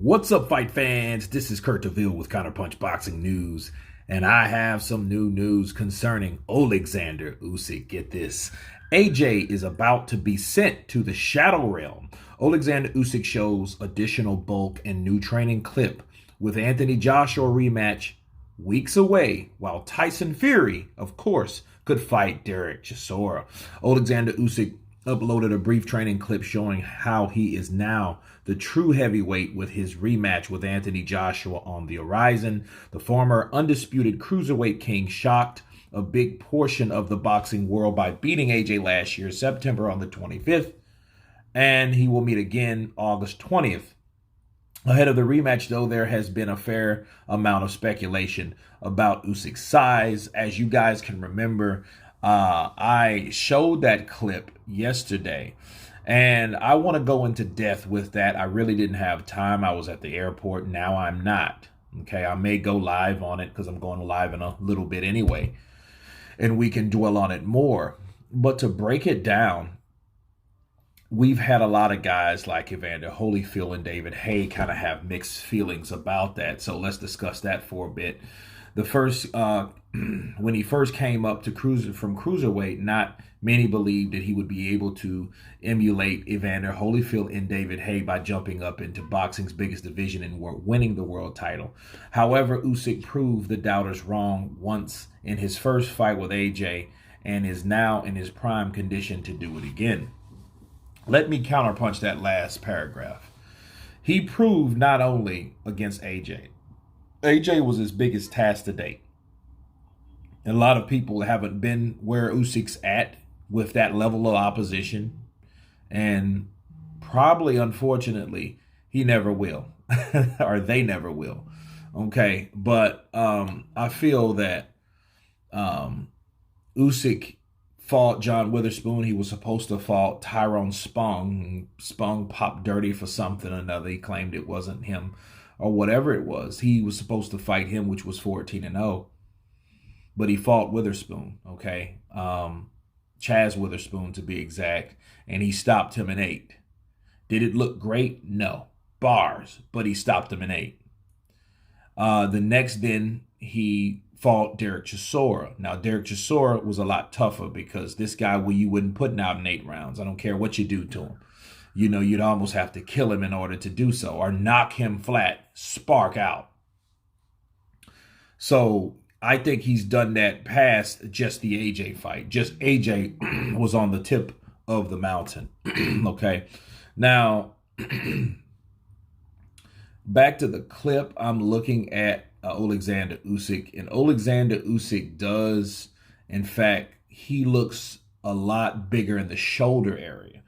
What's up, fight fans? This is Kurt DeVille with Counterpunch Boxing News, and I have some new news concerning Oleksandr Usyk. Get this. AJ is about to be sent to the Shadow Realm. Oleksandr Usyk shows additional bulk and new training clip with Anthony Joshua rematch weeks away, while Tyson Fury, of course, could fight Derek Chisora. Oleksandr Usyk uploaded a brief training clip showing how he is now the true heavyweight with his rematch with Anthony Joshua on the horizon. The former undisputed cruiserweight king shocked a big portion of the boxing world by beating AJ last year, September on the 25th, and he will meet again August 20th. Ahead of the rematch, though, there has been a fair amount of speculation about Usyk's size. As you guys can remember, I showed that clip yesterday, and I want to go into depth with that. I really didn't have time. I was at the airport. Now I'm not. Okay, I may go live on it because I'm going live in a little bit anyway, and we can dwell on it more. But to break it down, we've had a lot of guys like Evander Holyfield and David Haye kind of have mixed feelings about that. So let's discuss that for a bit. The first, when he first came up to from cruiserweight, not many believed that he would be able to emulate Evander Holyfield and David Haye by jumping up into boxing's biggest division and winning the world title. However, Usyk proved the doubters wrong once in his first fight with AJ and is now in his prime condition to do it again. Let me counterpunch that last paragraph. He proved not only against AJ. AJ was his biggest task to date. A lot of people haven't been where Usyk's at with that level of opposition. And probably, unfortunately, he never will. Or they never will. Okay. But I feel that Usyk fought John Witherspoon. He was supposed to fight Tyrone Spong. Spong popped dirty for something or another. He claimed it wasn't him or whatever it was. He was supposed to fight him, which was 14-0. But he fought Witherspoon, okay? Chaz Witherspoon, to be exact. And he stopped him in 8. Did it look great? No. Bars. But he stopped him in 8. The next, then, he fought Derek Chisora. Now, Derek Chisora was a lot tougher because this guy, you wouldn't put him out in 8 rounds. I don't care what you do to him. You know, you'd almost have to kill him in order to do so, or knock him flat, spark out. So I think he's done that past just the AJ fight. Just AJ was on the tip of the mountain. Okay. Now, back to the clip, I'm looking at Oleksandr Usyk, and Oleksandr Usyk does, in fact, he looks a lot bigger in the shoulder area.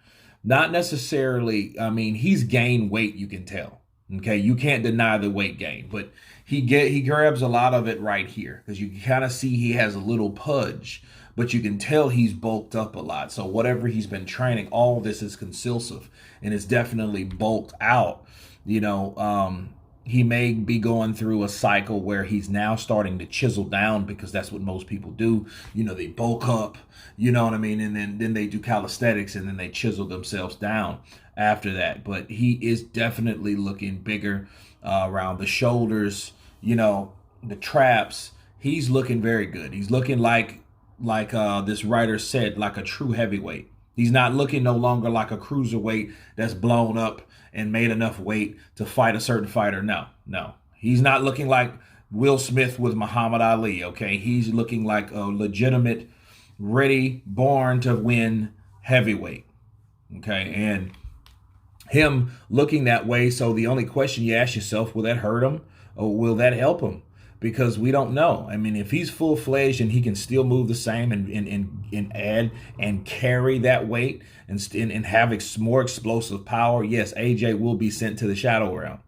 Not necessarily, I mean, he's gained weight, you can tell. Okay, you can't deny the weight gain, but he grabs a lot of it right here because you can kind of see he has a little pudge, but you can tell he's bulked up a lot. So whatever he's been training, all this is consilsive and it's definitely bulked out. You know, he may be going through a cycle where he's now starting to chisel down because that's what most people do. You know, they bulk up, you know what I mean? And then they do calisthenics and then they chisel themselves down after that. But he is definitely looking bigger around the shoulders, you know, the traps. He's looking very good. He's looking like this writer said, like a true heavyweight. He's not looking no longer like a cruiserweight that's blown up and made enough weight to fight a certain fighter. No. He's not looking like Will Smith with Muhammad Ali, okay? He's looking like a legitimate, ready, born to win heavyweight, okay? And him looking that way, so the only question you ask yourself, will that hurt him or will that help him? Because we don't know. I mean, if he's full-fledged and he can still move the same and add and carry that weight and have more explosive power, yes, AJ will be sent to the Shadow Realm.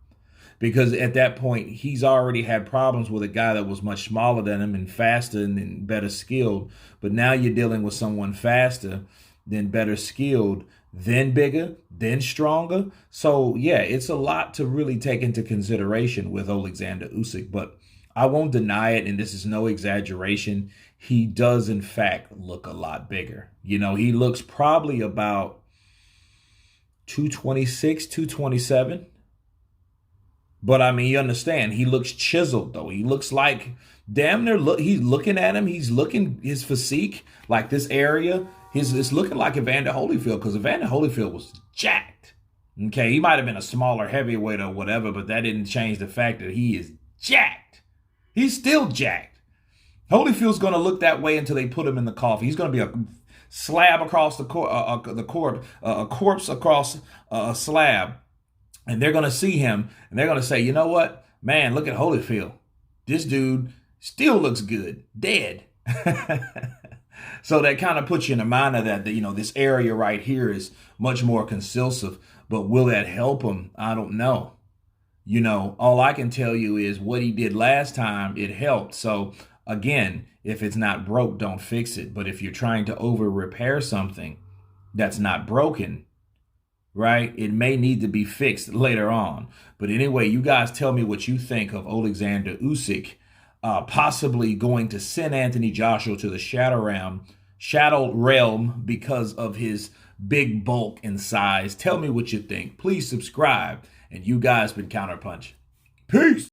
Because at that point, he's already had problems with a guy that was much smaller than him and faster and better skilled. But now you're dealing with someone faster, then better skilled, then bigger, then stronger. So, yeah, it's a lot to really take into consideration with Oleksandr Usyk. But I won't deny it, and this is no exaggeration. He does, in fact, look a lot bigger. You know, he looks probably about 226, 227. But I mean, you understand, he looks chiseled though. He looks like damn near he's looking at him. He's looking his physique, like this area. It's looking like Evander Holyfield because Evander Holyfield was jacked. Okay, he might have been a smaller heavyweight or whatever, but that didn't change the fact that he is jacked. He's still jacked. Holyfield's going to look that way until they put him in the coffin. He's going to be a slab across the corpse, a corpse across a slab. And they're going to see him, and they're going to say, you know what? Man, look at Holyfield. This dude still looks good, dead. So that kind of puts you in the mind of that, this area right here is much more consilsive. But will that help him? I don't know. All I can tell you is what he did last time, it helped. So again, if it's not broke, don't fix it. But if you're trying to over repair something that's not broken, right, it may need to be fixed later on. But anyway, you guys tell me what you think of Oleksandr Usyk possibly going to send Anthony Joshua to the shadow realm because of his big bulk and size. Tell me what you think. Please subscribe. And you guys been Counterpunch. Peace.